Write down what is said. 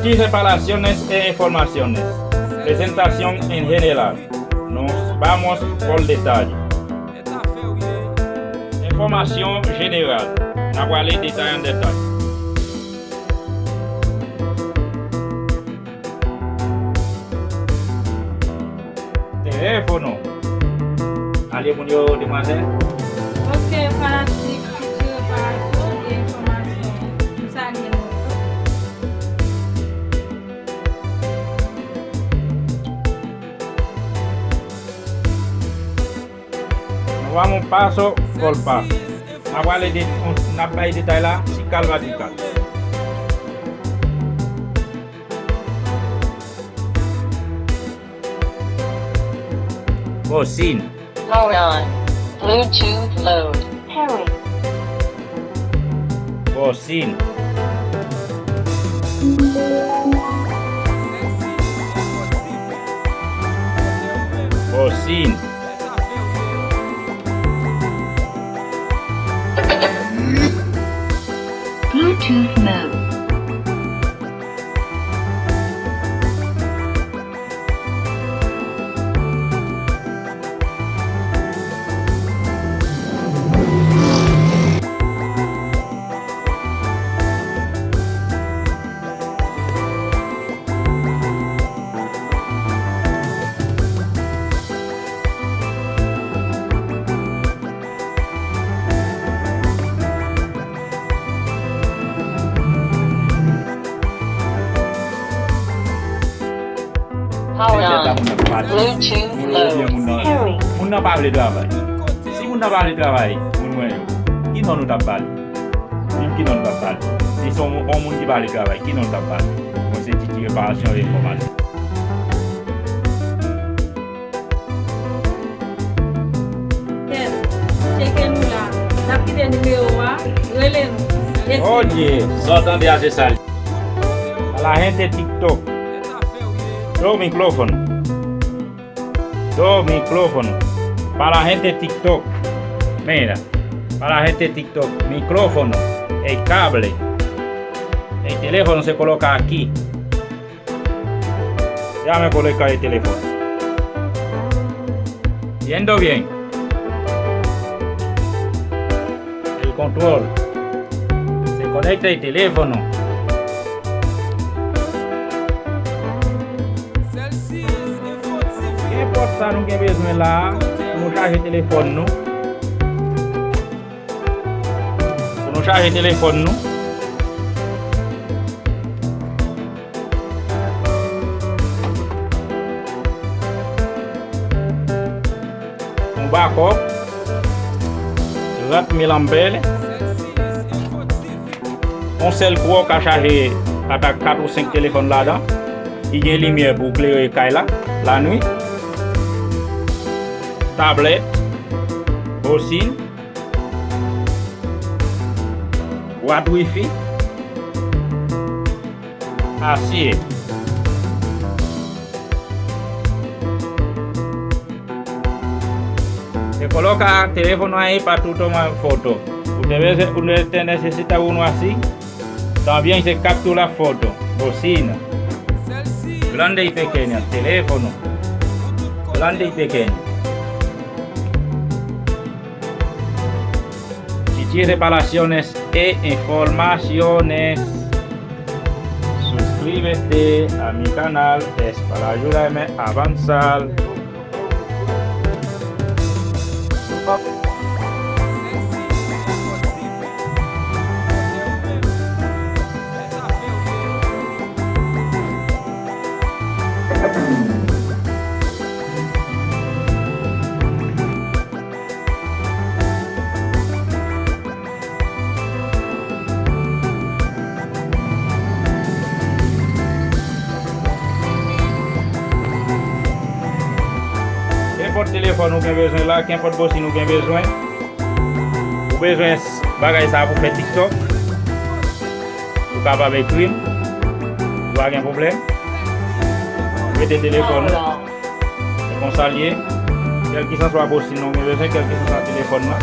Chichi, reparaciones e informaciones. Presentación en general. Nos vamos por detalle. Información general. Na wale détail en détail. Teléfono. Allez, mon yo, demoiselle. Ok, fanatique, Chichi, réparation et information. Ça, rien d'autre. Nous vamos paso por paso. Na wale détail là, si calme di calme. Bocine. Power on. Bluetooth load. Pairing. Bocine. Bocine. Bluetooth mode. Power on. Bluetooth load. Pairing. Moun nan pa vle travay. Si moun nan pa vle travay, moun mwen yo, ki non nou tap pale? Mim ki non nou tap pale? Si son moun ki pa vle travay, ki non nou tap pale? Mwen se Chichi réparation et information. Ken, checker nous là. La petite numéro là, relais-nous. Oye, soltan de hace sal. A la gente de TikTok. Do micrófono. Do micrófono. Para la gente de TikTok. Mira. Para la gente de TikTok. Micrófono. El cable. El teléfono se coloca aquí. Ya me coloca el teléfono. Viendo bien. El control. Se conecta el teléfono. Quem pode estar no que mesmo lá, no charge de telefone no. No charge de telefone no. Um backup. 30.000 ampères. On seul gros qui a chargé 4 ou 5 téléphones là-dedans. Il y a une lumière pour éclairer la nuit. Tablette, bocine, boîte Wi-Fi, acier. Se coloca el teléfono ahí para tú tomar foto. Usted necesita uno así. También se captura foto, bocina. Grande y pequeña, teléfono. Grande y pequeño. Chichi reparaciones e informaciones. Suscríbete a mi canal, es para ayudarme a avanzar. Qu'importe téléphone ou bien besoin là, qu'importe bocine ou bien besoin. Ou besoin bagay ça pour faire TikTok. Ou capable écrire. Pas de problème. Mettez le téléphone. C'est comme ça lié. Quel que soit bocine, non besoin quel que soit téléphone là.